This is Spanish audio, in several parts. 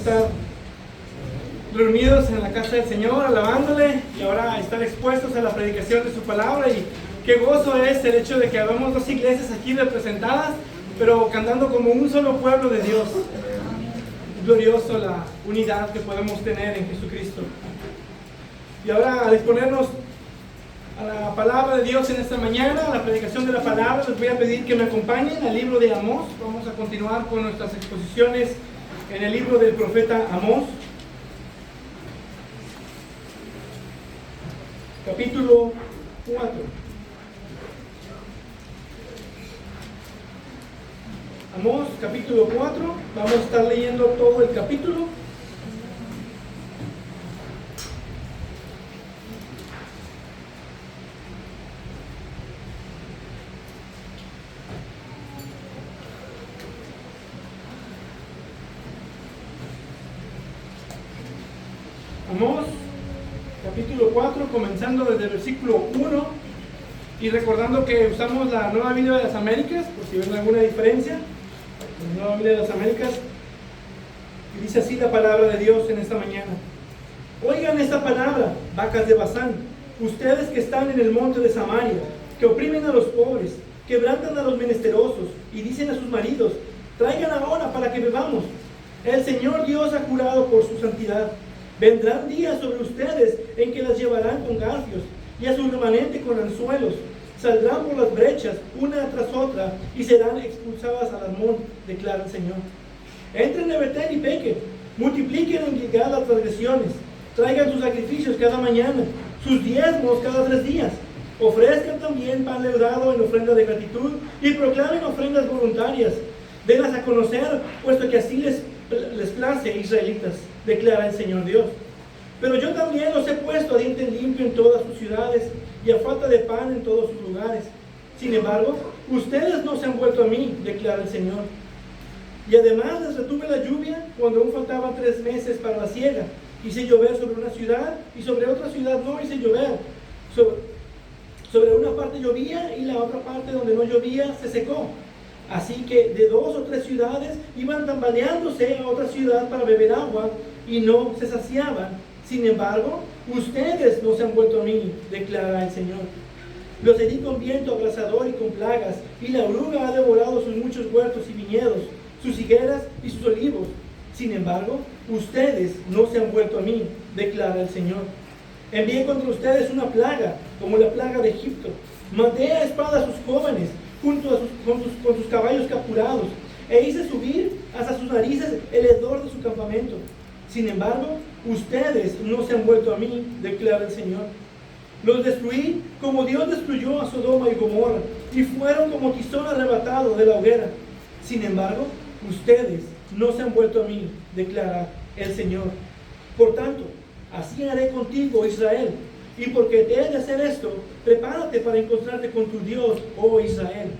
estar reunidos en la casa del Señor, alabándole, y ahora estar expuestos a la predicación de su palabra. Y qué gozo es el hecho de que habemos dos iglesias aquí representadas, pero cantando como un solo pueblo de Dios. Glorioso la unidad que podemos tener en Jesucristo. Y ahora, al exponernos a la palabra de Dios en esta mañana, a la predicación de la palabra, les voy a pedir que me acompañen al libro de Amós. Vamos a continuar con nuestras exposiciones en el libro del profeta Amós, capítulo 4. Amós, capítulo 4. Vamos a estar leyendo todo el capítulo. Amós, capítulo 4, comenzando desde el versículo 1, y recordando que usamos la Nueva Biblia de las Américas, por si ven alguna diferencia. La Nueva Biblia de las Américas, y dice así la palabra de Dios en esta mañana: oigan esta palabra, vacas de Basán, ustedes que están en el monte de Samaria, que oprimen a los pobres, quebrantan a los menesterosos, y dicen a sus maridos: traigan ahora para que bebamos. El Señor Dios ha jurado por su santidad. Vendrán días sobre ustedes en que las llevarán con garfios, y a su remanente con anzuelos. Saldrán por las brechas, una tras otra, y serán expulsadas al Armón, declara el Señor. Entren en Betel y pequen, multipliquen en Gilgal las transgresiones, traigan sus sacrificios cada mañana, sus diezmos cada 3 días. Ofrezcan también pan leudado en ofrenda de gratitud, y proclamen ofrendas voluntarias. Denlas a conocer, puesto que así les place, israelitas, declara el Señor Dios. Pero yo también los he puesto a diente limpio en todas sus ciudades, y a falta de pan en todos sus lugares. Sin embargo, ustedes no se han vuelto a mí, declara el Señor. Y además les retuve la lluvia cuando aún faltaban 3 meses para la siega. Hice llover sobre una ciudad, y sobre otra ciudad no hice llover. Sobre una parte llovía, y la otra parte donde no llovía se secó. Así que de 2 o 3 ciudades iban tambaleándose a otra ciudad para beber agua, y no se saciaban. Sin embargo, ustedes no se han vuelto a mí, declara el Señor. Los herí con viento abrasador y con plagas, y la oruga ha devorado sus muchos huertos y viñedos, sus higueras y sus olivos. Sin embargo, ustedes no se han vuelto a mí, declara el Señor. Envié contra ustedes una plaga, como la plaga de Egipto. Maté a espada a sus jóvenes, junto a con sus caballos capturados, e hice subir hasta sus narices el hedor de su campamento. Sin embargo, ustedes no se han vuelto a mí, declara el Señor. Los destruí como Dios destruyó a Sodoma y Gomorra, y fueron como tizón arrebatado de la hoguera. Sin embargo, ustedes no se han vuelto a mí, declara el Señor. Por tanto, así haré contigo, Israel, y porque te he de hacer esto, prepárate para encontrarte con tu Dios, oh Israel.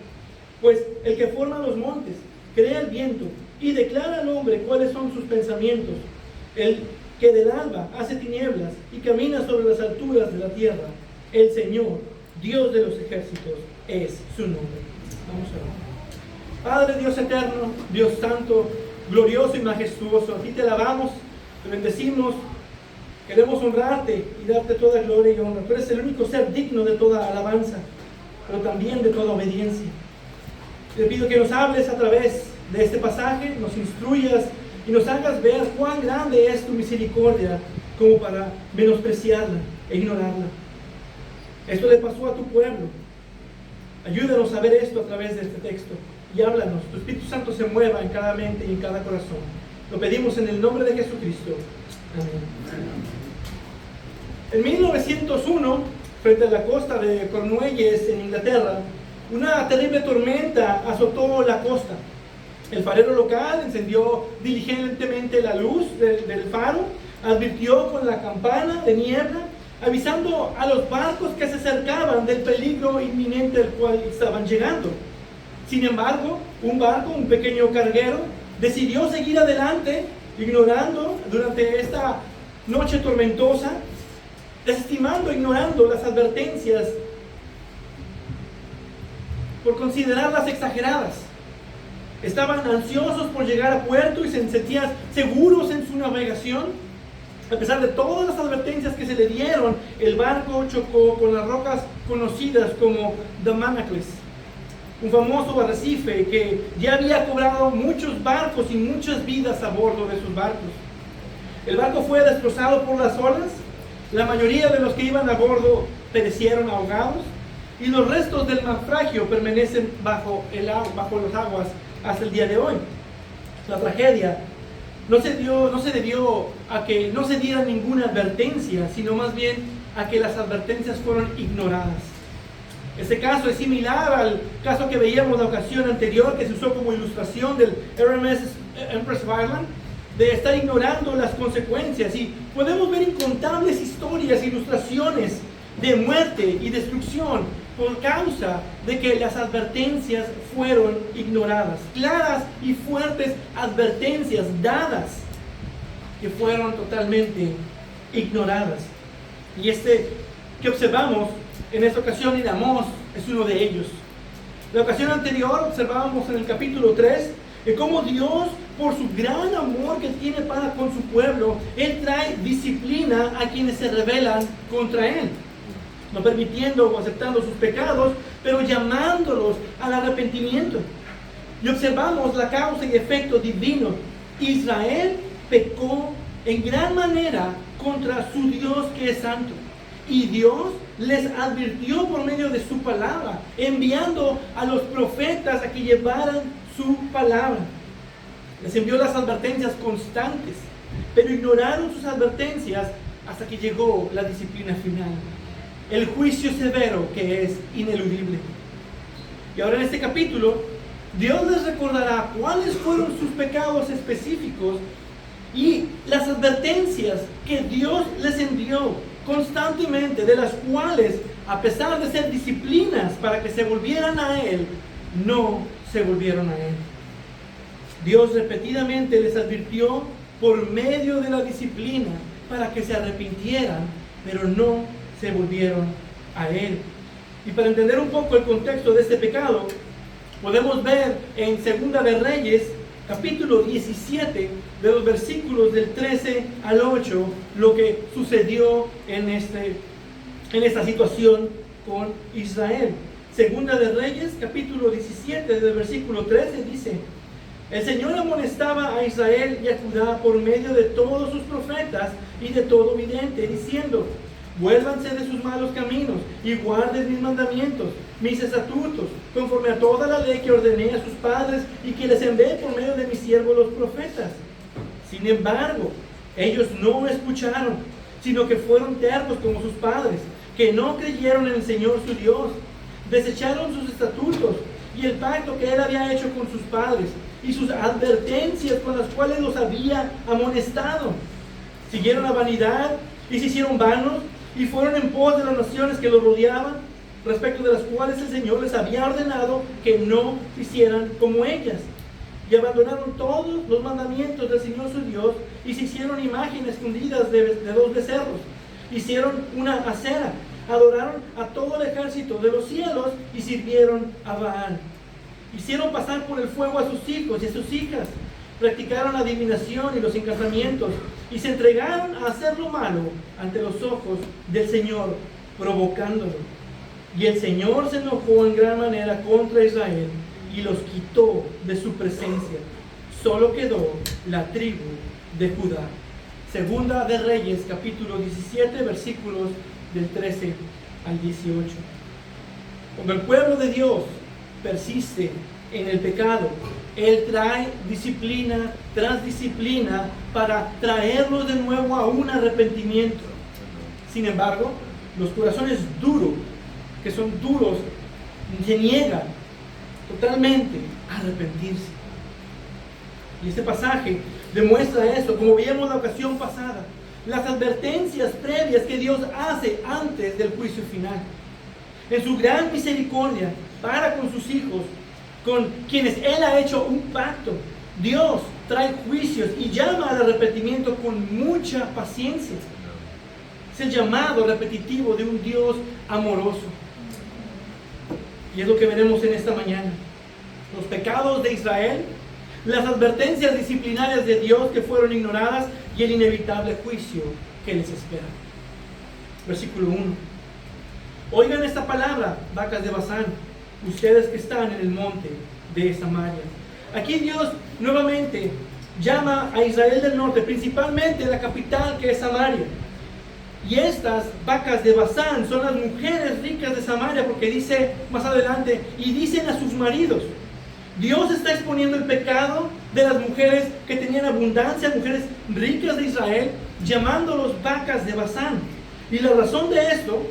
Pues el que forma los montes, crea el viento, y declara al hombre cuáles son sus pensamientos. El que del alba hace tinieblas y camina sobre las alturas de la tierra. El Señor, Dios de los ejércitos, es su nombre. Vamos a orar. Padre Dios eterno, Dios santo, glorioso y majestuoso, a ti te alabamos, te bendecimos, queremos honrarte y darte toda gloria y honra. Tú eres el único ser digno de toda alabanza, pero también de toda obediencia. Te pido que nos hables a través de este pasaje, nos instruyas y nos hagas ver cuán grande es tu misericordia como para menospreciarla e ignorarla. Esto le pasó a tu pueblo. Ayúdanos a ver esto a través de este texto y háblanos. Tu Espíritu Santo se mueva en cada mente y en cada corazón. Lo pedimos en el nombre de Jesucristo. Amén. En 1901, frente a la costa de Cornualles, en Inglaterra, una terrible tormenta azotó la costa. El farero local encendió diligentemente la luz del faro, advirtió con la campana de niebla, avisando a los barcos que se acercaban del peligro inminente al cual estaban llegando. Sin embargo, un barco, un pequeño carguero, decidió seguir adelante, ignorando durante esta noche tormentosa, desestimando, ignorando las advertencias por considerarlas exageradas. estaban ansiosos por llegar a puerto y se sentían seguros en su navegación. A pesar de todas las advertencias que se le dieron, el barco chocó con las rocas conocidas como The Manacles, un famoso arrecife que ya había cobrado muchos barcos y muchas vidas a bordo de sus barcos. El barco fue destrozado por las olas, la mayoría de los que iban a bordo perecieron ahogados y los restos del naufragio permanecen bajo las aguas hasta el día de hoy. La tragedia no se debió a que no se diera ninguna advertencia, sino más bien a que las advertencias fueron ignoradas. Este caso es similar al caso que veíamos la ocasión anterior, que se usó como ilustración del RMS Empress of Ireland, de estar ignorando las consecuencias. Y podemos ver incontables historias, ilustraciones de muerte y destrucción por causa de que las advertencias fueron ignoradas. Claras y fuertes advertencias dadas que fueron totalmente ignoradas. Y que observamos en esta ocasión en Amós es uno de ellos. La ocasión anterior observábamos en el capítulo 3 de cómo Dios, por su gran amor que tiene para con su pueblo, Él trae disciplina a quienes se rebelan contra Él, no permitiendo o aceptando sus pecados, pero llamándolos al arrepentimiento. Y observamos la causa y efecto divino. Israel pecó en gran manera contra su Dios que es santo. Y Dios les advirtió por medio de su palabra, enviando a los profetas a que llevaran su palabra. Les envió las advertencias constantes, pero ignoraron sus advertencias hasta que llegó la disciplina final, el juicio severo que es ineludible. Y ahora en este capítulo, Dios les recordará cuáles fueron sus pecados específicos y las advertencias que Dios les envió constantemente, de las cuales, a pesar de ser disciplinas para que se volvieran a Él, no se volvieron a Él. Dios repetidamente les advirtió por medio de la disciplina para que se arrepintieran, pero no se volvieron a Él. Y para entender un poco el contexto de este pecado, podemos ver en Segunda de Reyes, capítulo 17, de los versículos del 13 al 8, lo que sucedió en esta situación con Israel. Segunda de Reyes, capítulo 17, del versículo 13, dice: el Señor amonestaba a Israel y a Judá por medio de todos sus profetas y de todo vidente, diciendo: vuélvanse de sus malos caminos y guarden mis mandamientos, mis estatutos, conforme a toda la ley que ordené a sus padres y que les envié por medio de mis siervos los profetas. Sin embargo, ellos no escucharon, sino que fueron tercos como sus padres, que no creyeron en el Señor su Dios. Desecharon sus estatutos y el pacto que Él había hecho con sus padres y sus advertencias con las cuales los había amonestado. Siguieron la vanidad y se hicieron vanos y fueron en pos de las naciones que los rodeaban, respecto de las cuales el Señor les había ordenado que no hicieran como ellas. Y abandonaron todos los mandamientos del Señor su Dios y se hicieron imágenes fundidas de 2 becerros. Hicieron una acera, adoraron a todo el ejército de los cielos y sirvieron a Baal. Hicieron pasar por el fuego a sus hijos y a sus hijas. Practicaron la adivinación y los encantamientos y se entregaron a hacer lo malo ante los ojos del Señor, provocándolo. Y el Señor se enojó en gran manera contra Israel y los quitó de su presencia. Solo quedó la tribu de Judá. Segunda de Reyes, capítulo 17, versículos del 13 al 18. Cuando el pueblo de Dios persiste en el pecado, Él trae disciplina tras disciplina para traerlos de nuevo a un arrepentimiento. Sin embargo, los corazones duros, que son duros, se niegan totalmente a arrepentirse. Y este pasaje demuestra eso, como vimos la ocasión pasada, las advertencias previas que Dios hace antes del juicio final. En su gran misericordia para con sus hijos, con quienes Él ha hecho un pacto, Dios trae juicios y llama al arrepentimiento con mucha paciencia. Es el llamado repetitivo de un Dios amoroso. Y es lo que veremos en esta mañana. los pecados de Israel, las advertencias disciplinarias de Dios que fueron ignoradas y el inevitable juicio que les espera. Versículo 1. Oigan esta palabra, vacas de Basán, ustedes que están en el monte de Samaria. Aquí Dios nuevamente llama a Israel del norte, principalmente la capital que es Samaria. Y estas vacas de Basán son las mujeres ricas de Samaria, porque dice más adelante, y dicen a sus maridos. Dios está exponiendo el pecado de las mujeres que tenían abundancia, mujeres ricas de Israel, llamándolos vacas de Basán. Y la razón de esto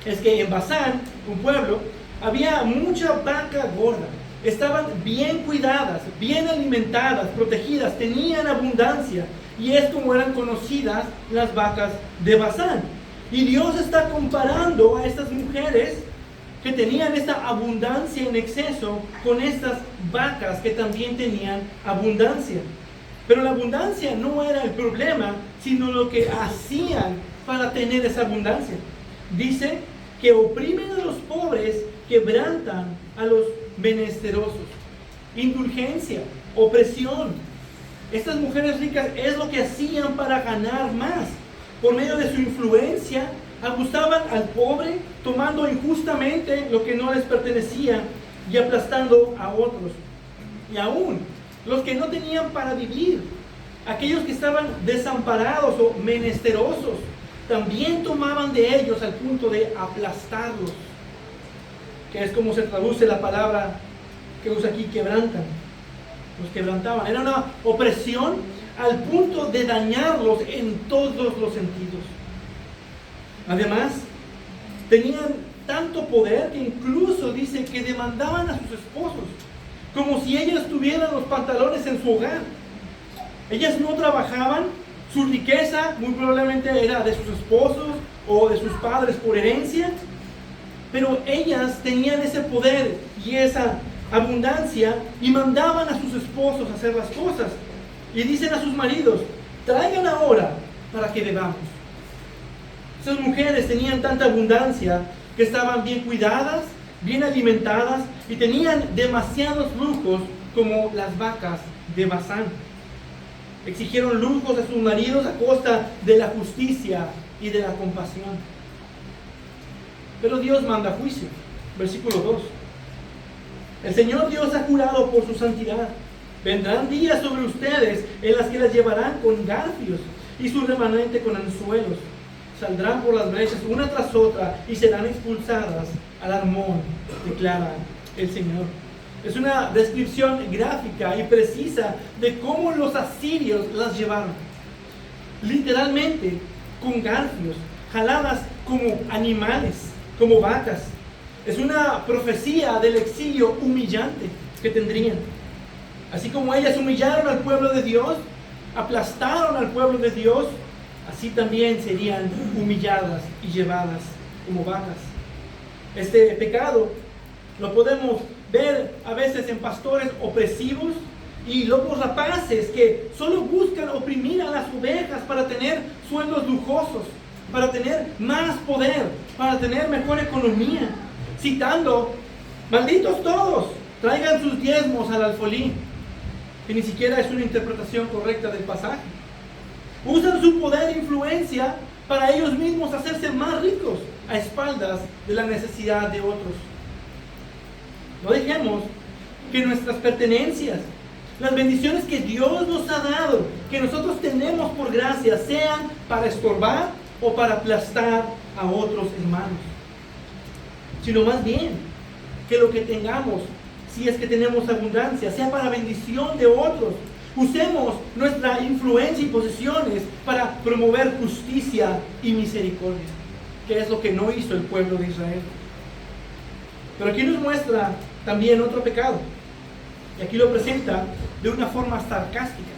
es que en Basán, un pueblo, había mucha vaca gorda. Estaban bien cuidadas, bien alimentadas, protegidas, tenían abundancia. Y es como eran conocidas las vacas de Basán. Y Dios está comparando a estas mujeres que tenían esta abundancia en exceso con estas vacas que también tenían abundancia. Pero la abundancia no era el problema, sino lo que hacían para tener esa abundancia. Dice que oprimen a los pobres, quebrantan a los menesterosos. Indulgencia, opresión. Estas mujeres ricas es lo que hacían para ganar más. Por medio de su influencia, abusaban al pobre, tomando injustamente lo que no les pertenecía y aplastando a otros. Y aún los que no tenían para vivir, aquellos que estaban desamparados o menesterosos, también tomaban de ellos al punto de aplastarlos, que es como se traduce la palabra que usa aquí, quebrantan. Los quebrantaban. Era una opresión al punto de dañarlos en todos los sentidos. Además, tenían tanto poder que incluso dice que demandaban a sus esposos, como si ellas tuvieran los pantalones en su hogar. Ellas no trabajaban, su riqueza muy probablemente era de sus esposos o de sus padres por herencia, pero ellas tenían ese poder y esa abundancia y mandaban a sus esposos a hacer las cosas. Y dicen a sus maridos, traigan ahora para que bebamos. Esas mujeres tenían tanta abundancia que estaban bien cuidadas, bien alimentadas y tenían demasiados lujos como las vacas de Basán. Exigieron lujos a sus maridos a costa de la justicia y de la compasión. Pero Dios manda juicio. Versículo 2. El Señor Dios ha jurado por su santidad. Vendrán días sobre ustedes en las que las llevarán con garfios y su remanente con anzuelos. Saldrán por las brechas una tras otra y serán expulsadas al Armón, declara el Señor. Es una descripción gráfica y precisa de cómo los asirios las llevaron. Literalmente con garfios, jaladas como animales, como vacas. Es una profecía del exilio humillante que tendrían. Así como ellas humillaron al pueblo de Dios, aplastaron al pueblo de Dios, así también serían humilladas y llevadas como vacas. Este pecado lo podemos ver a veces en pastores opresivos y lobos rapaces que solo buscan oprimir a las ovejas para tener sueldos lujosos, para tener más poder, para tener mejor economía, citando, malditos todos, traigan sus diezmos al alfolí, que ni siquiera es una interpretación correcta del pasaje. Usan su poder e influencia para ellos mismos hacerse más ricos a espaldas de la necesidad de otros. No dejemos que nuestras pertenencias, las bendiciones que Dios nos ha dado, que nosotros tenemos por gracia, sean para estorbar o para aplastar a otros hermanos, sino más bien que lo que tengamos, si es que tenemos abundancia, sea para bendición de otros. Usemos nuestra influencia y posesiones para promover justicia y misericordia, que es lo que no hizo el pueblo de Israel. Pero aquí nos muestra también otro pecado, y aquí lo presenta de una forma sarcástica,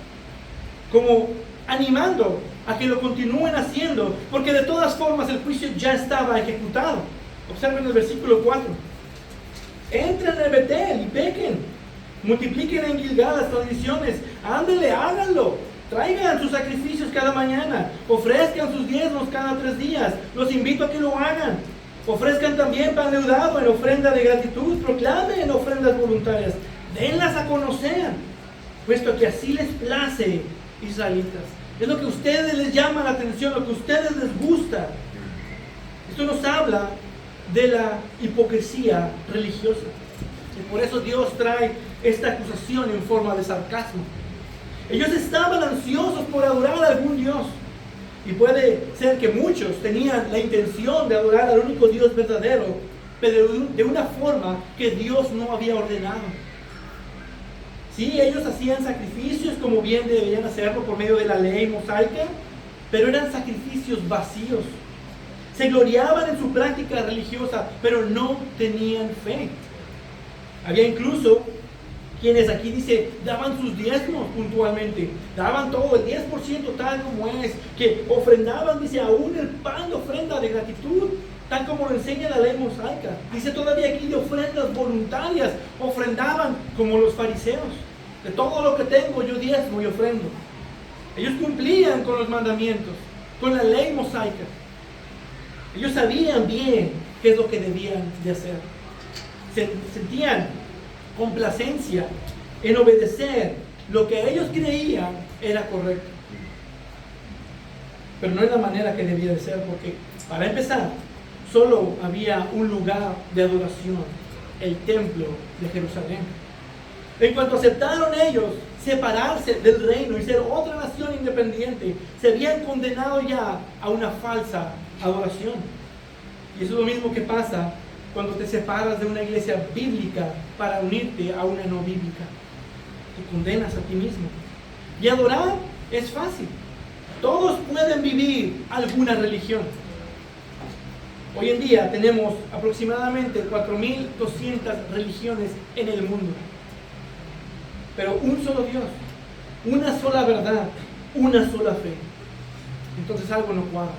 como animando a que lo continúen haciendo, porque de todas formas el juicio ya estaba ejecutado. Observen el versículo 4. Entren en Betel y pequen, multipliquen en Gilgal las tradiciones, ándele, háganlo, traigan sus sacrificios cada mañana, ofrezcan sus diezmos cada 3 días, los invito a que lo hagan. Ofrezcan también pan leudado en ofrenda de gratitud, proclamen ofrendas voluntarias, denlas a conocer, puesto que así les place, israelitas. Es lo que a ustedes les llama la atención, lo que a ustedes les gusta. Esto nos habla de la hipocresía religiosa. Y por eso Dios trae esta acusación en forma de sarcasmo. Ellos estaban ansiosos por adorar a algún Dios. Y puede ser que muchos tenían la intención de adorar al único Dios verdadero, pero de una forma que Dios no había ordenado. Sí, ellos hacían sacrificios como bien debían hacerlo por medio de la ley mosaica, pero eran sacrificios vacíos. Se gloriaban en su práctica religiosa, pero no tenían fe. Había incluso quienes aquí dice, daban sus diezmos puntualmente, daban todo el 10% tal como es, que ofrendaban, dice, aún el pan de ofrenda de gratitud, tal como lo enseña la ley mosaica. Dice todavía aquí de ofrendas voluntarias, ofrendaban como los fariseos. De todo lo que tengo yo diezmo y ofrendo. Ellos cumplían con los mandamientos, con la ley mosaica. Ellos sabían bien qué es lo que debían de hacer. Sentían complacencia en obedecer lo que ellos creían era correcto. Pero no es la manera que debía de ser, porque para empezar, solo había un lugar de adoración, el templo de Jerusalén. En cuanto aceptaron ellos separarse del reino y ser otra nación independiente, se habían condenado ya a una falsa adoración. Y eso es lo mismo que pasa cuando te separas de una iglesia bíblica para unirte a una no bíblica. Te condenas a ti mismo. Y adorar es fácil. Todos pueden vivir alguna religión. Hoy en día tenemos aproximadamente 4.200 religiones en el mundo. Pero un solo Dios, una sola verdad, una sola fe. Entonces algo no cuadra.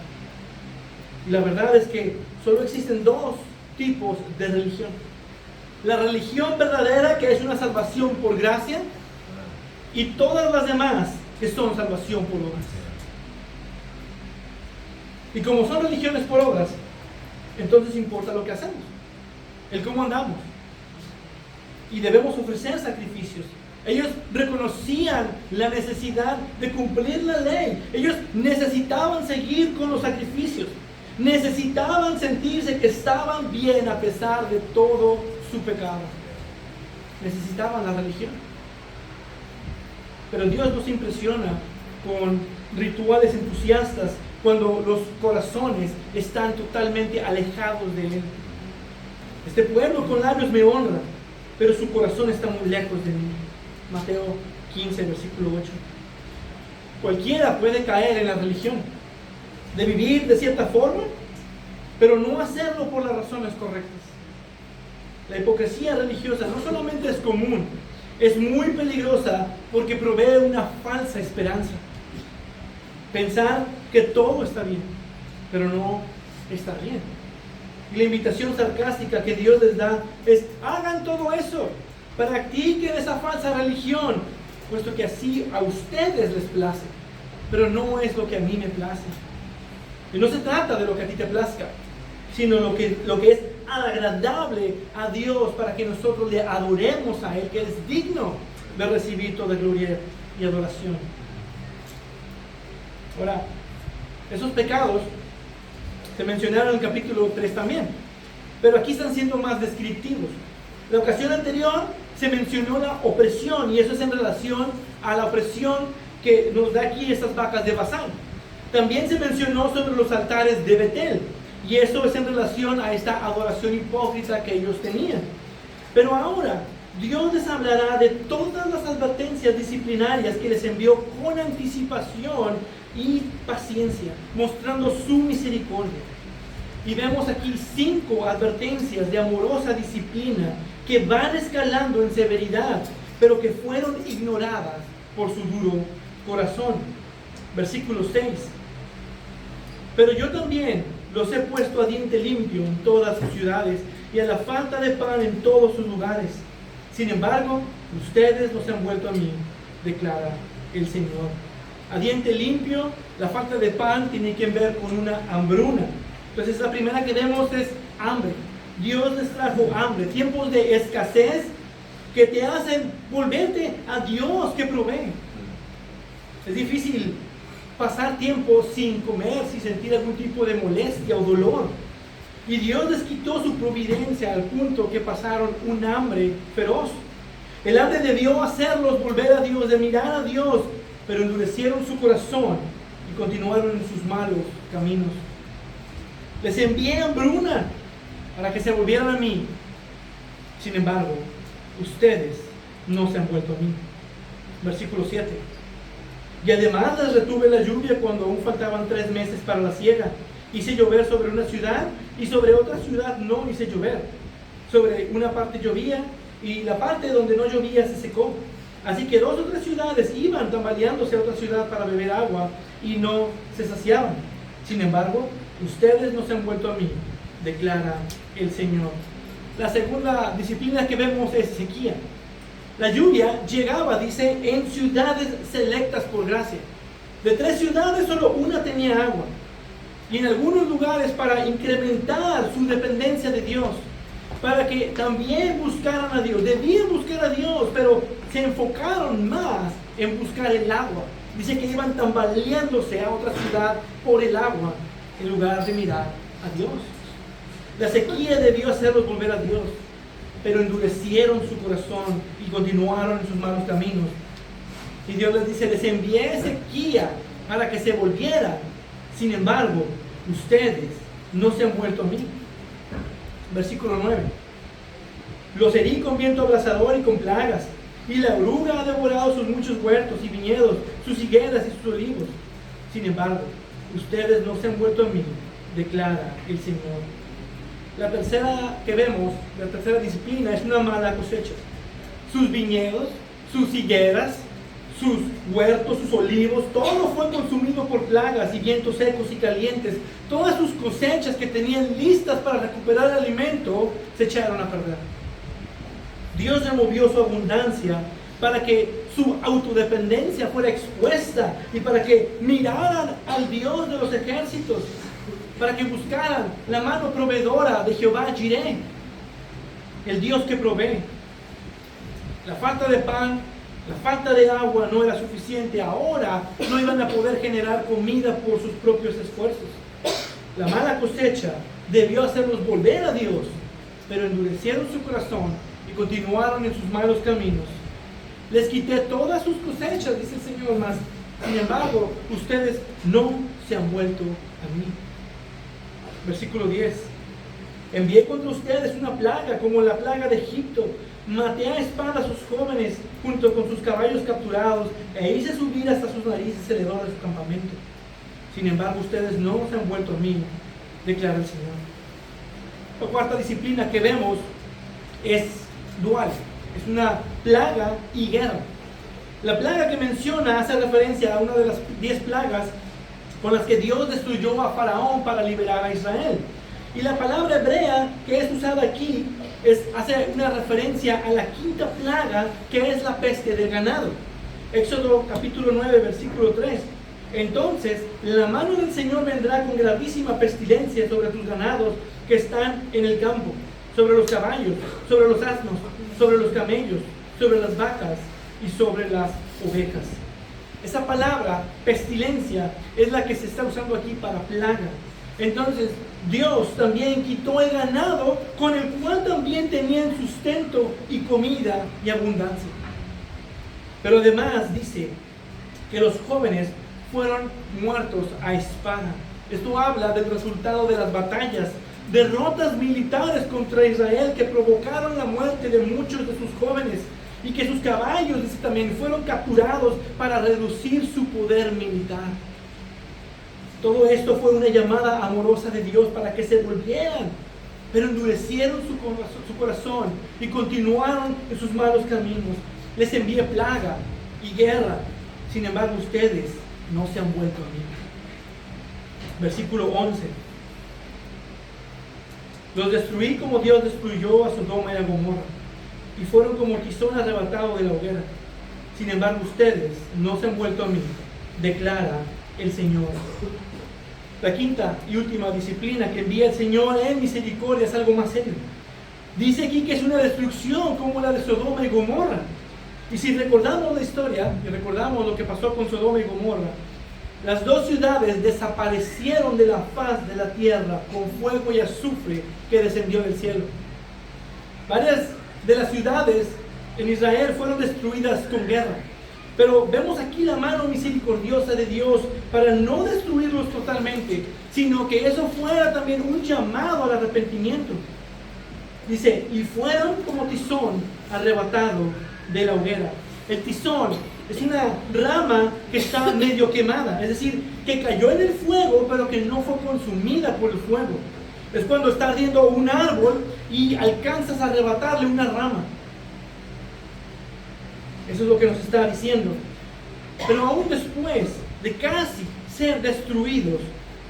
Y la verdad es que solo existen dos tipos de religión. La religión verdadera, que es una salvación por gracia, y todas las demás que son salvación por obras. Y como son religiones por obras, entonces importa lo que hacemos, el cómo andamos. Y debemos ofrecer sacrificios. Ellos reconocían la necesidad de cumplir la ley. Ellos necesitaban seguir con los sacrificios. Necesitaban sentirse que estaban bien a pesar de todo su pecado. Necesitaban la religión. Pero Dios nos impresiona con rituales entusiastas cuando los corazones están totalmente alejados de Él. Este pueblo con labios me honra, pero su corazón está muy lejos de mí. Mateo 15, versículo 8. Cualquiera puede caer en la religión, de vivir de cierta forma, pero no hacerlo por las razones correctas. La hipocresía religiosa no solamente es común, es muy peligrosa porque provee una falsa esperanza. Pensar que todo está bien, pero no está bien. Y la invitación sarcástica que Dios les da es: hagan todo eso, practiquen esa falsa religión, puesto que así a ustedes les place, pero no es lo que a mí me place. Y no se trata de lo que a ti te plazca, sino lo que es agradable a Dios, para que nosotros le adoremos a Él, que es digno de recibir toda gloria y adoración. Ahora, esos pecados se mencionaron en el capítulo 3 también, pero aquí están siendo más descriptivos. La ocasión anterior se mencionó la opresión, y eso es en relación a la opresión que nos da aquí estas vacas de Basán. También se mencionó sobre los altares de Betel, y eso es en relación a esta adoración hipócrita que ellos tenían. Pero ahora Dios les hablará de todas las advertencias disciplinarias que les envió con anticipación y paciencia, mostrando su misericordia. Y vemos aquí 5 advertencias de amorosa disciplina que van escalando en severidad, pero que fueron ignoradas por su duro corazón. Versículo 6. Pero yo también los he puesto a diente limpio en todas sus ciudades, y a la falta de pan en todos sus lugares. Sin embargo, ustedes no se han vuelto a mí, declara el Señor. A diente limpio, la falta de pan tiene que ver con una hambruna. Entonces la primera que vemos es hambre. Dios les trajo hambre, tiempos de escasez, que te hacen volverte a Dios que provee. Es difícil pasar tiempo sin comer, sin sentir algún tipo de molestia o dolor. Y Dios les quitó su providencia al punto que pasaron un hambre feroz. El hambre debió hacerlos volver a Dios, de mirar a Dios, pero endurecieron su corazón y continuaron en sus malos caminos. Les envié hambruna para que se volvieran a mí. Sin embargo, ustedes no se han vuelto a mí. Versículo 7. Y además les retuve la lluvia cuando aún faltaban 3 meses para la siega. Hice llover sobre una ciudad y sobre otra ciudad no hice llover. Sobre una parte llovía y la parte donde no llovía se secó. Así que 2 o 3 ciudades iban tambaleándose a otra ciudad para beber agua y no se saciaban. Sin embargo, ustedes no se han vuelto a mí, declara el Señor. La segunda disciplina que vemos es sequía. La lluvia llegaba, dice, en ciudades selectas por gracia. De 3 ciudades, solo una tenía agua. Y en algunos lugares, para incrementar su dependencia de Dios, para que también buscaran a Dios. Debían buscar a Dios, pero se enfocaron más en buscar el agua. Dice que iban tambaleándose a otra ciudad por el agua, en lugar de mirar a Dios. La sequía debió hacerlos volver a Dios, pero endurecieron su corazón y continuaron en sus malos caminos. Y Dios les dice, les envié sequía para que se volvieran. Sin embargo, ustedes no se han vuelto a mí. Versículo 9. Los herí con viento abrasador y con plagas, y la oruga ha devorado sus muchos huertos y viñedos, sus higueras y sus olivos. Sin embargo, ustedes no se han vuelto a mí, declara el Señor. La tercera que vemos, la tercera disciplina, es una mala cosecha. Sus viñedos, sus higueras, sus huertos, sus olivos, todo fue consumido por plagas y vientos secos y calientes. Todas sus cosechas que tenían listas para recuperar el alimento se echaron a perder. Dios removió su abundancia para que su autodependencia fuera expuesta y para que miraran al Dios de los ejércitos, para que buscaran la mano proveedora de Jehová Jireh, el Dios que provee. La falta de pan, la falta de agua no era suficiente. Ahora no iban a poder generar comida por sus propios esfuerzos. La mala cosecha debió hacerlos volver a Dios, pero endurecieron su corazón y continuaron en sus malos caminos. Les quité todas sus cosechas, dice el Señor, mas sin embargo, ustedes no se han vuelto a mí. Versículo 10. Envié contra ustedes una plaga como la plaga de Egipto. Maté a espada a sus jóvenes junto con sus caballos capturados e hice subir hasta sus narices el hedor de su campamento. Sin embargo, ustedes no se han vuelto a mí, declara el Señor. La cuarta disciplina que vemos es dual. Es una plaga y guerra. La plaga que menciona hace referencia a una de las 10 plagas con las que Dios destruyó a Faraón para liberar a Israel. Y la palabra hebrea que es usada aquí hace una referencia a la quinta plaga, que es la peste del ganado. Éxodo capítulo 9, versículo 3. Entonces la mano del Señor vendrá con gravísima pestilencia sobre tus ganados que están en el campo, sobre los caballos, sobre los asnos, sobre los camellos, sobre las vacas y sobre las ovejas. Esa palabra, pestilencia, es la que se está usando aquí para plaga. Entonces, Dios también quitó el ganado con el cual también tenían sustento y comida y abundancia. Pero además dice que los jóvenes fueron muertos a espada. Esto habla del resultado de las batallas, derrotas militares contra Israel que provocaron la muerte de muchos de sus jóvenes y que sus caballos, dice también, fueron capturados para reducir su poder militar. Todo esto fue una llamada amorosa de Dios para que se volvieran, pero endurecieron su corazón y continuaron en sus malos caminos. Les envié plaga y guerra, sin embargo ustedes no se han vuelto a mí. Versículo 11. Los destruí como Dios destruyó a Sodoma y a Gomorra, y fueron como tizón arrebatado de la hoguera. Sin embargo ustedes no se han vuelto a mí, declara el Señor. La quinta y última disciplina que envía el Señor en misericordia es algo más serio. Dice aquí que es una destrucción como la de Sodoma y Gomorra. Y si recordamos la historia, y recordamos lo que pasó con Sodoma y Gomorra, las dos ciudades desaparecieron de la faz de la tierra con fuego y azufre que descendió del cielo. Varias de las ciudades en Israel fueron destruidas con guerra. Pero vemos aquí la mano misericordiosa de Dios para no destruirlos totalmente, sino que eso fuera también un llamado al arrepentimiento. Dice, y fueron como tizón arrebatado de la hoguera. El tizón es una rama que está medio quemada, es decir, que cayó en el fuego, pero que no fue consumida por el fuego. Es cuando está ardiendo un árbol y alcanzas a arrebatarle una rama. Eso es lo que nos está diciendo. Pero aún después de casi ser destruidos,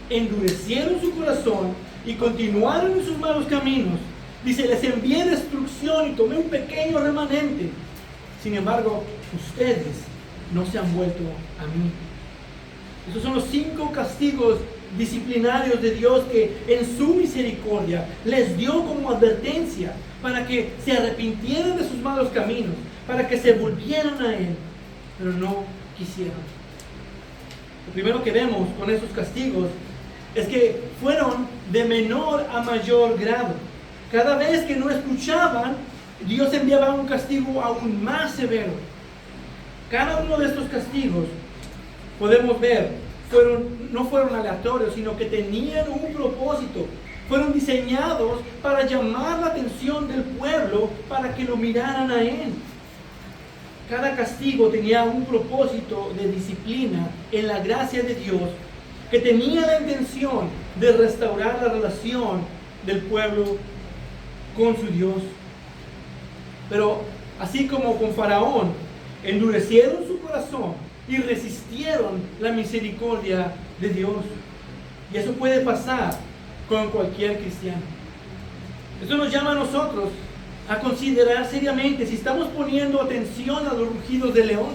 endurecieron su corazón y continuaron en sus malos caminos. Dice, les envié destrucción y tomé un pequeño remanente. Sin embargo, ustedes no se han vuelto a mí. Esos son los 5 castigos disciplinarios de Dios que en su misericordia les dio como advertencia para que se arrepintieran de sus malos caminos, para que se volvieran a Él, pero no quisieron. Lo primero que vemos con esos castigos es que fueron de menor a mayor grado. Cada vez que no escuchaban, Dios enviaba un castigo aún más severo. Cada uno de estos castigos, podemos ver, no fueron aleatorios, sino que tenían un propósito. Fueron diseñados para llamar la atención del pueblo para que lo miraran a Él. Cada castigo tenía un propósito de disciplina en la gracia de Dios, que tenía la intención de restaurar la relación del pueblo con su Dios. Pero así como con Faraón, endurecieron su corazón y resistieron la misericordia de Dios. Y eso puede pasar con cualquier cristiano. Esto nos llama a nosotros a considerar seriamente si estamos poniendo atención a los rugidos del león.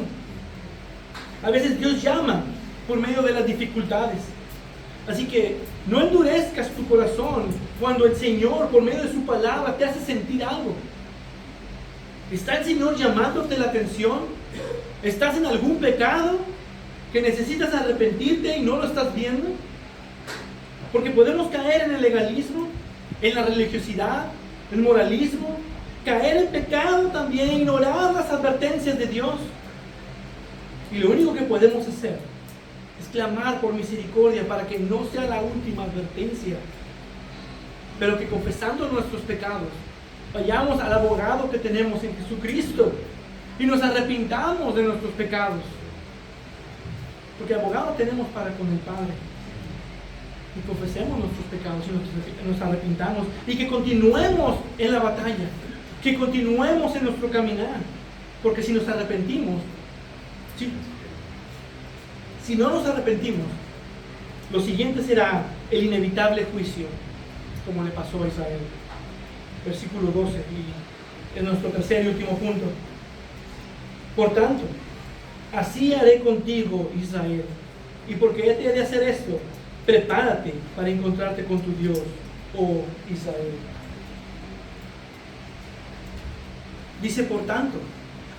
A veces Dios llama por medio de las dificultades. Así que no endurezcas tu corazón cuando el Señor, por medio de su palabra, te hace sentir algo. ¿Está el Señor llamándote la atención? ¿Estás en algún pecado que necesitas arrepentirte y no lo estás viendo? Porque podemos caer en el legalismo, en la religiosidad, el moralismo, caer en pecado también, ignorar las advertencias de Dios. Y lo único que podemos hacer es clamar por misericordia para que no sea la última advertencia, pero que confesando nuestros pecados, vayamos al abogado que tenemos en Jesucristo y nos arrepintamos de nuestros pecados. Porque abogado tenemos para con el Padre. Y confesemos nuestros pecados y nos arrepintamos. Y que continuemos en la batalla. Que continuemos en nuestro caminar. Porque si nos arrepentimos, si no nos arrepentimos, lo siguiente será el inevitable juicio, como le pasó a Israel. Versículo 12, y es nuestro tercer y último punto. Por tanto, así haré contigo, Israel, y porque te he de hacer esto, prepárate para encontrarte con tu Dios, oh Israel. Dice por tanto,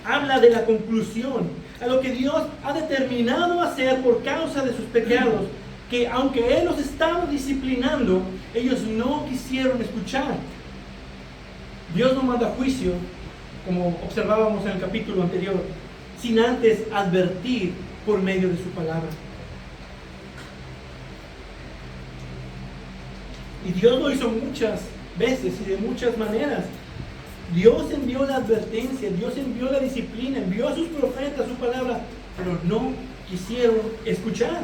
habla de la conclusión, a lo que Dios ha determinado hacer por causa de sus pecados, que aunque Él los estaba disciplinando, ellos no quisieron escuchar. Dios no manda juicio, como observábamos en el capítulo anterior, sin antes advertir por medio de su palabra. Y Dios lo hizo muchas veces y de muchas maneras. Dios envió la advertencia, Dios envió la disciplina, envió a sus profetas su palabra, pero no quisieron escuchar,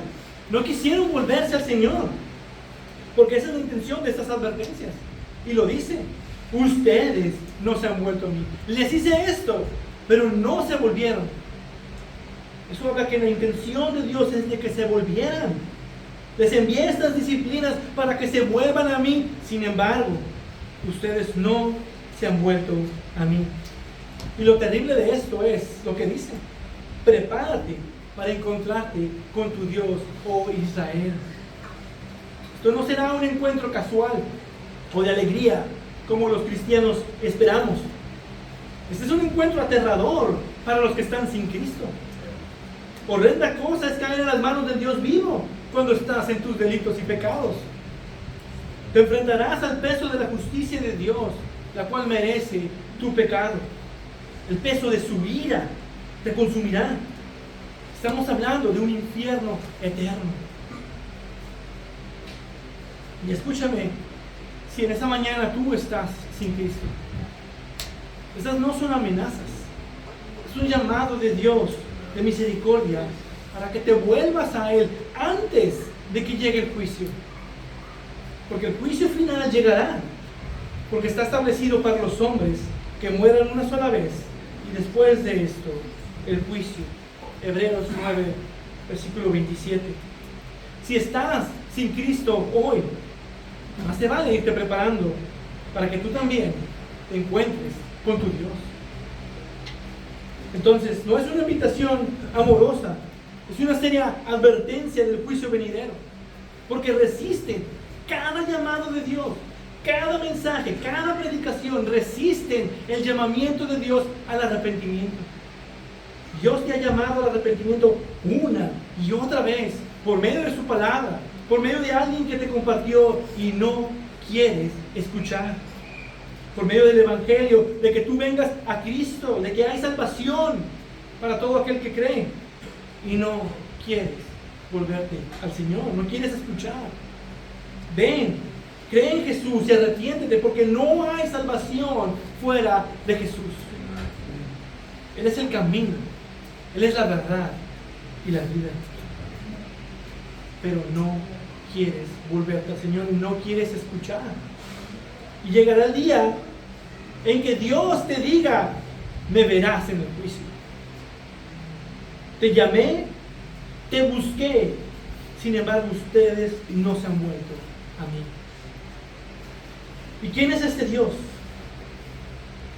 no quisieron volverse al Señor, porque esa es la intención de estas advertencias. Y lo dice, ustedes no se han vuelto a mí. Les hice esto, pero no se volvieron. Eso habla que la intención de Dios es de que se volvieran. Les envié estas disciplinas para que se vuelvan a mí. Sin embargo, ustedes no se han vuelto a mí. Y lo terrible de esto es lo que dice: prepárate para encontrarte con tu Dios, oh Israel. Esto no será un encuentro casual o de alegría como los cristianos esperamos. Este es un encuentro aterrador para los que están sin Cristo. Horrenda cosa es caer en las manos del Dios vivo cuando estás en tus delitos y pecados. Te enfrentarás al peso de la justicia de Dios, la cual merece tu pecado. El peso de su ira te consumirá. Estamos hablando de un infierno eterno. Y escúchame, si en esa mañana tú estás sin Cristo, esas no son amenazas, es un llamado de Dios de misericordia para que te vuelvas a Él antes de que llegue el juicio. Porque el juicio final llegará, porque está establecido para los hombres que mueran una sola vez y después de esto el juicio. Hebreos 9, versículo 27. Si estás sin Cristo hoy, más te vale irte preparando para que tú también te encuentres con tu Dios. Entonces, no es una invitación amorosa, es una seria advertencia del juicio venidero, porque resisten cada llamado de Dios, cada mensaje, cada predicación, resisten el llamamiento de Dios al arrepentimiento. Dios te ha llamado al arrepentimiento una y otra vez, por medio de su palabra, por medio de alguien que te compartió y no quieres escuchar. Por medio del Evangelio, de que tú vengas a Cristo, de que hay salvación para todo aquel que cree y no quieres volverte al Señor, no quieres escuchar. Ven, cree en Jesús y arrepiéntete, porque no hay salvación fuera de Jesús. Él es el camino, Él es la verdad y la vida. Pero no quieres volverte al Señor y no quieres escuchar. Y llegará el día en que Dios te diga: me verás en el juicio. Te llamé, te busqué, sin embargo ustedes no se han vuelto a mí. ¿Y quién es este Dios?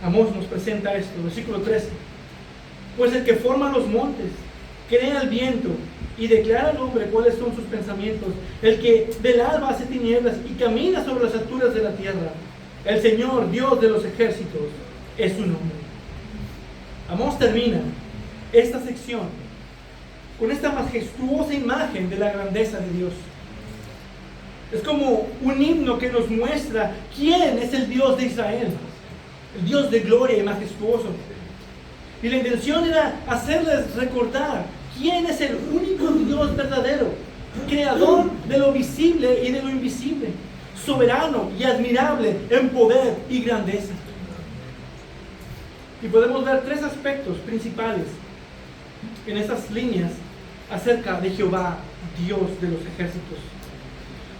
Amós nos presenta esto, versículo 13. Pues el que forma los montes, crea el viento y declara al hombre cuáles son sus pensamientos, el que del alba hace tinieblas y camina sobre las alturas de la tierra. El Señor, Dios de los ejércitos, es su nombre. Amós termina esta sección con esta majestuosa imagen de la grandeza de Dios. Es como un himno que nos muestra quién es el Dios de Israel, el Dios de gloria y majestuoso. Y la intención era hacerles recordar quién es el único Dios verdadero, creador de lo visible y de lo invisible, soberano y admirable en poder y grandeza. Y podemos ver tres aspectos principales en estas líneas acerca de Jehová, Dios de los ejércitos.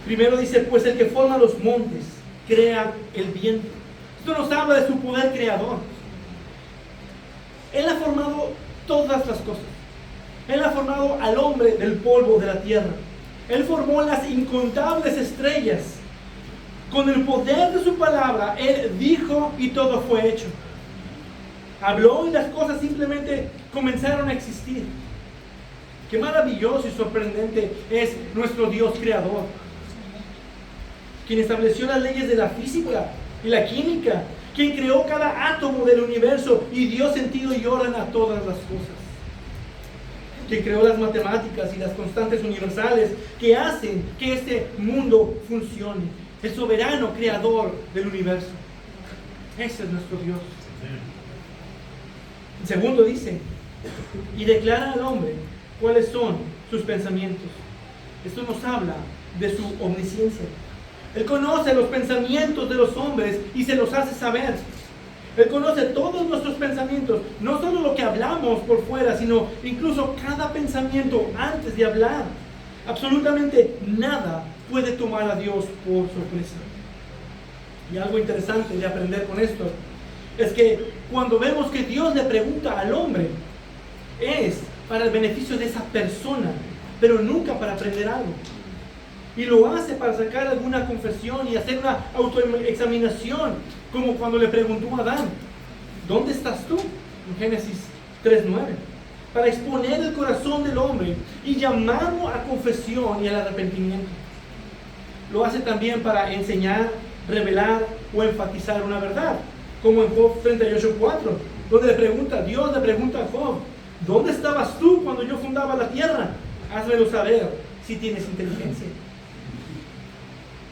Primero dice, pues el que forma los montes, crea el viento. Esto nos habla de su poder creador. Él ha formado todas las cosas. Él ha formado al hombre del polvo de la tierra. Él formó las incontables estrellas. Con el poder de su palabra, Él dijo y todo fue hecho. Habló y las cosas simplemente comenzaron a existir. Qué maravilloso y sorprendente es nuestro Dios creador, quien estableció las leyes de la física y la química, quien creó cada átomo del universo y dio sentido y orden a todas las cosas, quien creó las matemáticas y las constantes universales que hacen que este mundo funcione. El soberano creador del universo. Ese es nuestro Dios. El segundo dice, y declara al hombre cuáles son sus pensamientos. Esto nos habla de su omnisciencia. Él conoce los pensamientos de los hombres y se los hace saber. Él conoce todos nuestros pensamientos, no solo lo que hablamos por fuera, sino incluso cada pensamiento antes de hablar. Absolutamente nada puede tomar a Dios por sorpresa. Y algo interesante de aprender con esto es que cuando vemos que Dios le pregunta al hombre, es para el beneficio de esa persona, pero nunca para aprender algo. Y lo hace para sacar alguna confesión y hacer una autoexaminación, como cuando le preguntó a Adán, ¿dónde estás tú? En Génesis 3:9. Para exponer el corazón del hombre y llamarlo a confesión y al arrepentimiento. Lo hace también para enseñar revelar o enfatizar una verdad, como en Job 38:4, donde Dios le pregunta a Job: ¿dónde estabas tú cuando yo fundaba la tierra? Házmelo saber si tienes inteligencia.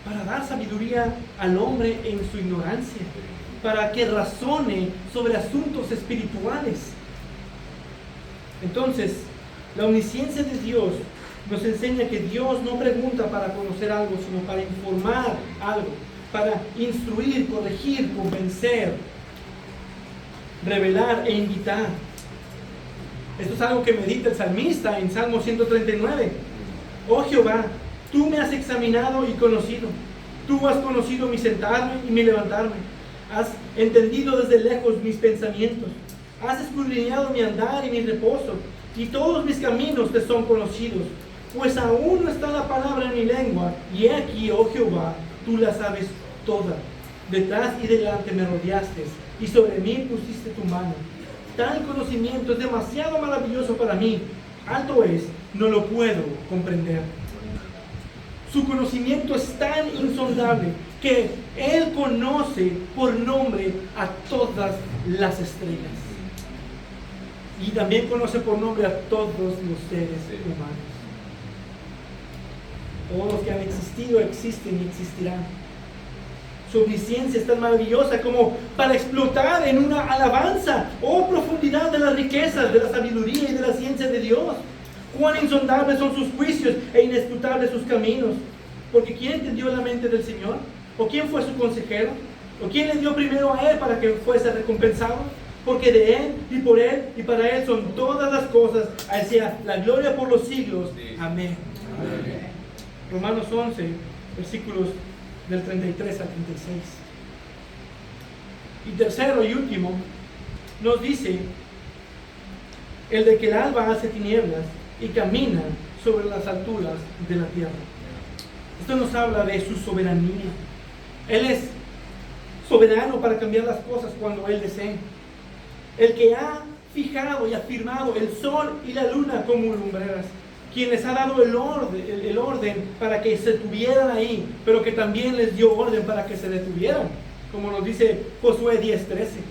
Para dar sabiduría al hombre en su ignorancia, para que razone sobre asuntos espirituales. Entonces, la omnisciencia de Dios nos enseña que Dios no pregunta para conocer algo, sino para informar algo, para instruir, corregir, convencer, revelar e invitar. Esto es algo que medita el salmista en Salmo 139. Oh Jehová, tú me has examinado y conocido. Tú has conocido mi sentarme y mi levantarme. Has entendido desde lejos mis pensamientos. Has escudriñado mi andar y mi reposo. Y todos mis caminos te son conocidos. Pues aún no está la palabra en mi lengua. Y he aquí, oh Jehová, tú la sabes toda. Detrás y delante me rodeaste. Y sobre mí pusiste tu mano. Tal conocimiento es demasiado maravilloso para mí. Alto es, no lo puedo comprender. Su conocimiento es tan insondable que Él conoce por nombre a todas las estrellas. Y también conoce por nombre a todos los seres humanos. Todos los que han existido, existen y existirán. Su omnisciencia es tan maravillosa como para explotar en una alabanza, oh profundidad de las riquezas, de la sabiduría y de la ciencia de Dios. Cuán insondables son sus juicios e inescrutables sus caminos. Porque ¿quién entendió la mente del Señor? ¿O quién fue su consejero? ¿O quién le dio primero a Él para que fuese recompensado? Porque de Él y por Él y para Él son todas las cosas. A Él sea la gloria por los siglos. Amén. Amén. Romanos 11, versículos del 33 al 36. Y tercero y último, nos dice el de que el alba hace tinieblas y camina sobre las alturas de la tierra. Esto nos habla de su soberanía. Él es soberano para cambiar las cosas cuando Él desee. El que ha fijado y afirmado el sol y la luna como lumbreras, quien les ha dado el orden para que se tuvieran ahí, pero que también les dio orden para que se detuvieran, como nos dice Josué 10:13.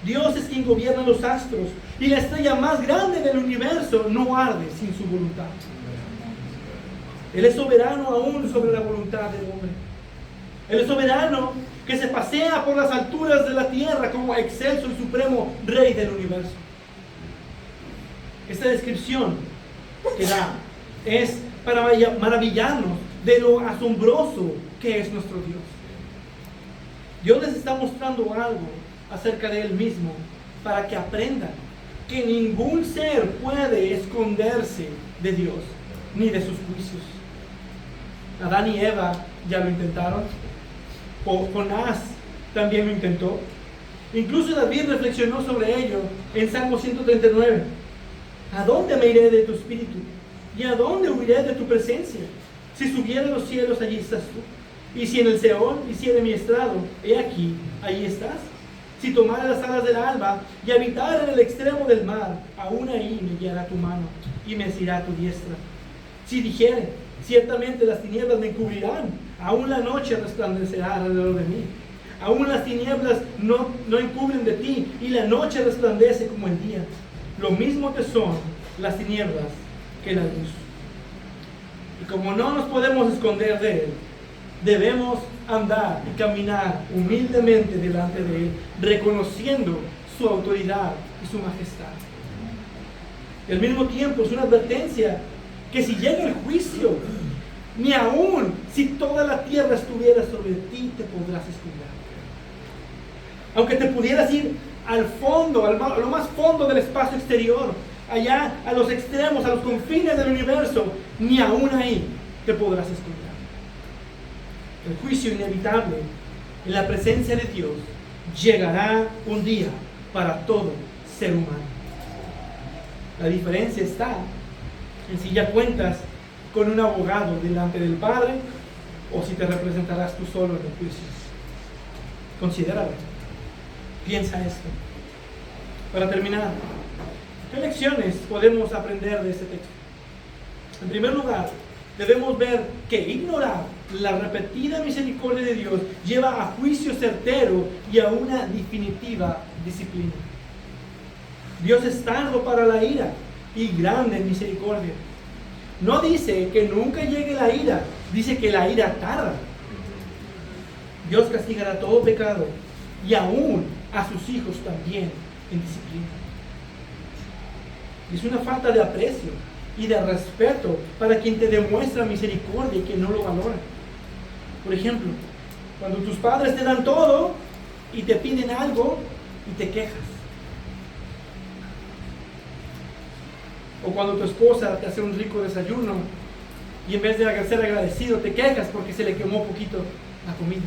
Dios es quien gobierna los astros, y la estrella más grande del universo no arde sin su voluntad. Él es soberano aún sobre la voluntad del hombre. Él es soberano que se pasea por las alturas de la tierra como excelso y supremo Rey del universo. Esta descripción que da es para maravillarnos de lo asombroso que es nuestro Dios. Dios les está mostrando algo acerca de Él mismo para que aprendan que ningún ser puede esconderse de Dios ni de sus juicios. Adán y Eva ya lo intentaron. Jonás también lo intentó. Incluso David reflexionó sobre ello en Salmo 139. ¿A dónde me iré de tu espíritu? ¿Y a dónde huiré de tu presencia? Si subiera a los cielos, allí estás tú. Y si en el Seol hiciere mi estrado, he aquí, ahí estás. Si tomara las alas del alba y habitara en el extremo del mar, aún ahí me guiará tu mano y me asirá tu diestra. Si dijere, ciertamente las tinieblas me encubrirán, aún la noche resplandecerá alrededor de mí. Aún las tinieblas no encubren de ti, y la noche resplandece como el día. Lo mismo te son las tinieblas que la luz. Y como no nos podemos esconder de Él, debemos andar y caminar humildemente delante de Él, reconociendo su autoridad y su majestad. Y al mismo tiempo es una advertencia que si llega el juicio, ni aún si toda la tierra estuviera sobre ti, te podrás esconder. Aunque te pudieras ir al fondo, a lo más fondo del espacio exterior, allá a los extremos, a los confines del universo, ni aún ahí te podrás esconder. El juicio inevitable en la presencia de Dios llegará un día para todo ser humano. La diferencia está en si ya cuentas con un abogado delante del Padre o si te representarás tú solo en el juicio. Considéralo. Piensa esto. Para terminar, ¿qué lecciones podemos aprender de este texto? En primer lugar, debemos ver que ignorar la repetida misericordia de Dios lleva a juicio certero y a una definitiva disciplina. Dios es tardo para la ira y grande en misericordia. No dice que nunca llegue la ira, dice que la ira tarda. Dios castigará todo pecado y aún a sus hijos también en disciplina. Es una falta de aprecio y de respeto para quien te demuestra misericordia y que no lo valora. Por ejemplo, cuando tus padres te dan todo y te piden algo y te quejas. O cuando tu esposa te hace un rico desayuno y en vez de ser agradecido te quejas porque se le quemó poquito la comida.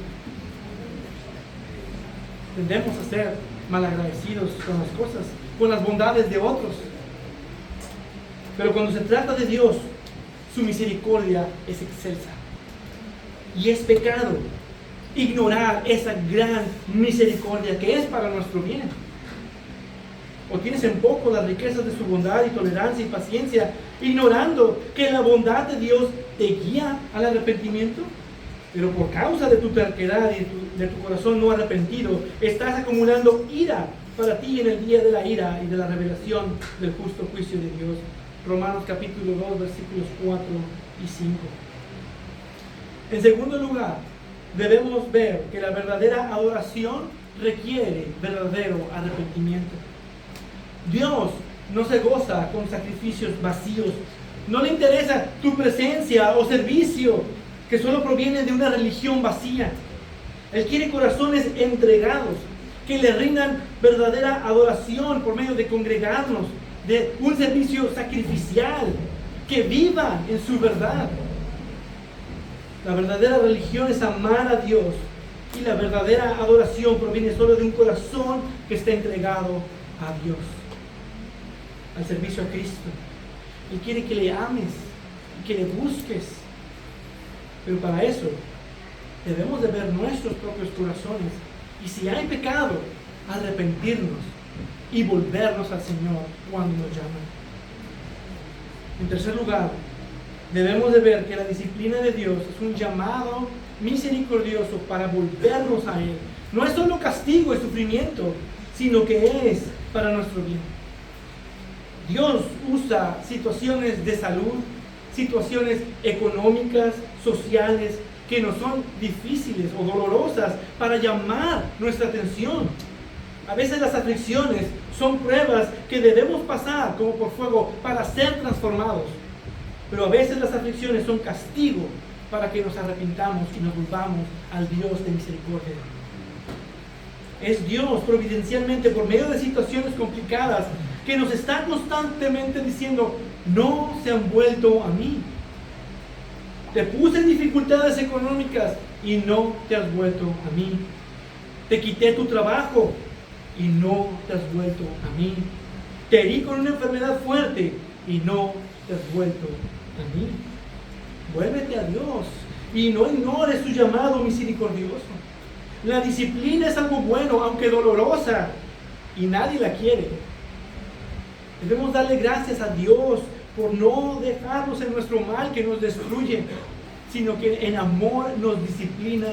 Tendemos a ser malagradecidos con las cosas, con las bondades de otros. Pero cuando se trata de Dios, su misericordia es excelsa. Y es pecado ignorar esa gran misericordia que es para nuestro bien. O tienes en poco las riquezas de su bondad y tolerancia y paciencia, ignorando que la bondad de Dios te guía al arrepentimiento. Pero por causa de tu terquedad y de tu corazón no arrepentido, estás acumulando ira para ti en el día de la ira y de la revelación del justo juicio de Dios. Romanos capítulo 2, versículos 4 y 5. En segundo lugar, debemos ver que la verdadera adoración requiere verdadero arrepentimiento. Dios no se goza con sacrificios vacíos. No le interesa tu presencia o servicio que solo proviene de una religión vacía. Él quiere corazones entregados, que le rindan verdadera adoración por medio de congregarnos, de un servicio sacrificial, que vivan en su verdad. La verdadera religión es amar a Dios, y la verdadera adoración proviene solo de un corazón que está entregado a Dios, al servicio a Cristo. Él quiere que le ames y que le busques. Pero para eso debemos de ver nuestros propios corazones y si hay pecado, arrepentirnos y volvernos al Señor cuando nos llaman. En tercer lugar, debemos de ver que la disciplina de Dios es un llamado misericordioso para volvernos a Él. No es solo castigo y sufrimiento, sino que es para nuestro bien. Dios usa situaciones de salud, situaciones económicas, sociales, que nos son difíciles o dolorosas para llamar nuestra atención. A veces las aflicciones son pruebas que debemos pasar como por fuego para ser transformados. Pero a veces las aflicciones son castigo para que nos arrepintamos y nos volvamos al Dios de misericordia. Es Dios providencialmente por medio de situaciones complicadas que nos está constantemente diciendo: no se han vuelto a mí. Te puse en dificultades económicas y no te has vuelto a mí. Te quité tu trabajo y no te has vuelto a mí. Te herí con una enfermedad fuerte y no te has vuelto a mí. Vuélvete a Dios y no ignores su llamado misericordioso. La disciplina es algo bueno, aunque dolorosa, y nadie la quiere. Debemos darle gracias a Dios por no dejarnos en nuestro mal que nos destruye, sino que en amor nos disciplina,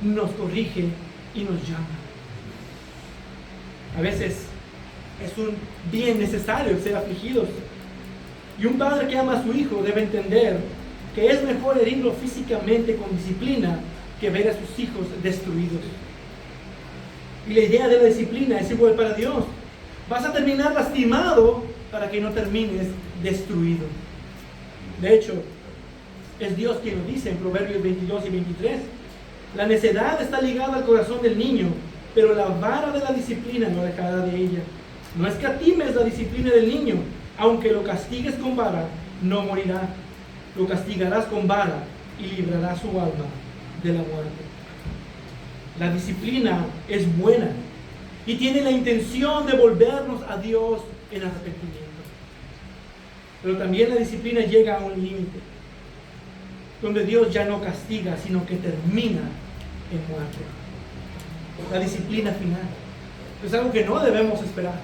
nos corrige y nos llama. A veces es un bien necesario ser afligidos. Y un padre que ama a su hijo debe entender que es mejor herirlo físicamente con disciplina que ver a sus hijos destruidos. Y la idea de la disciplina es igual para Dios. Vas a terminar lastimado para que no termines destruido. De hecho, es Dios quien lo dice en Proverbios 22 y 23. La necedad está ligada al corazón del niño, pero la vara de la disciplina no dejará de ella. No escatimes la disciplina del niño, aunque lo castigues con vara, no morirá. Lo castigarás con vara y librarás su alma de la muerte. La disciplina es buena y tiene la intención de volvernos a Dios en arrepentimiento. Pero también la disciplina llega a un límite, donde Dios ya no castiga, sino que termina en muerte. La disciplina final es algo que no debemos esperar.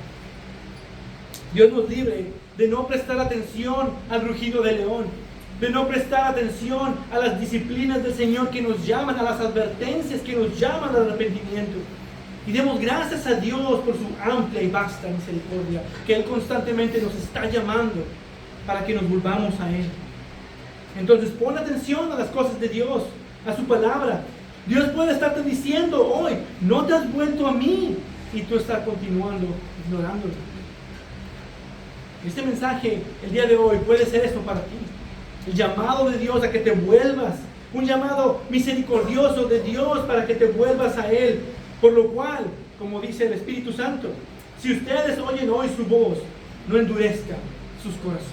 Dios nos libre de no prestar atención al rugido del león de no prestar atención a las disciplinas del Señor que nos llaman, a las advertencias que nos llaman al arrepentimiento. Y demos gracias a Dios por su amplia y vasta misericordia, que Él constantemente nos está llamando para que nos volvamos a Él. Entonces pon atención a las cosas de Dios, a su palabra. Dios puede estarte diciendo hoy, no te has vuelto a mí, y tú estás continuando ignorándolo. Este mensaje el día de hoy puede ser eso para ti. El llamado de Dios a que te vuelvas. Un llamado misericordioso de Dios para que te vuelvas a Él. Por lo cual, como dice el Espíritu Santo, si ustedes oyen hoy su voz, no endurezcan sus corazones.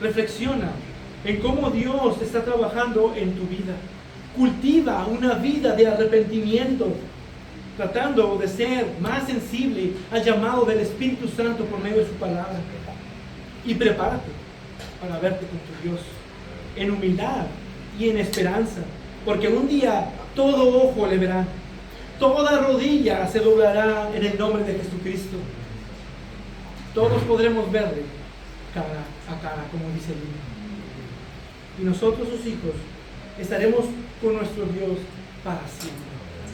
Reflexiona en cómo Dios está trabajando en tu vida. Cultiva una vida de arrepentimiento, tratando de ser más sensible al llamado del Espíritu Santo por medio de su palabra. Y prepárate para verte con tu Dios en humildad y en esperanza, porque un día todo ojo le verá, toda rodilla se doblará en el nombre de Jesucristo. Todos podremos verle cara a cara, como dice el libro. Y nosotros, sus hijos, estaremos con nuestro Dios para siempre.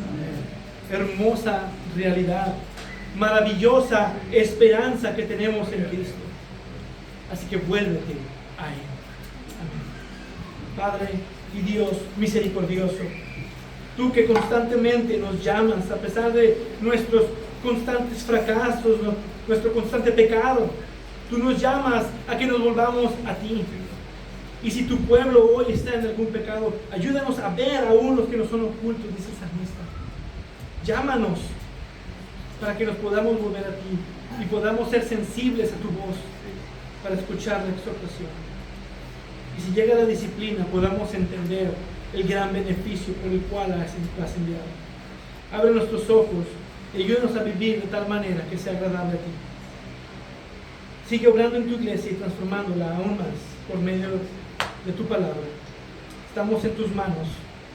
Amén. Hermosa realidad, maravillosa esperanza que tenemos en Cristo. Así que vuélvete a Él. Amén. Padre y Dios misericordioso, tú que constantemente nos llamas a pesar de nuestros constantes fracasos, nuestro constante pecado, tú nos llamas a que nos volvamos a ti. Y si tu pueblo hoy está en algún pecado, ayúdanos a ver aún los que nos son ocultos, dice el salmista. Llámanos para que nos podamos volver a ti y podamos ser sensibles a tu voz para escuchar la exhortación. Y si llega la disciplina, podamos entender el gran beneficio por el cual la has enviado. Abre nuestros ojos y ayúdanos a vivir de tal manera que sea agradable a ti. Sigue obrando en tu iglesia y transformándola aún más por medio de tu palabra. Estamos en tus manos,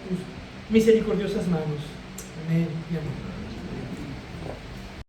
tus misericordiosas manos. Amén y amén.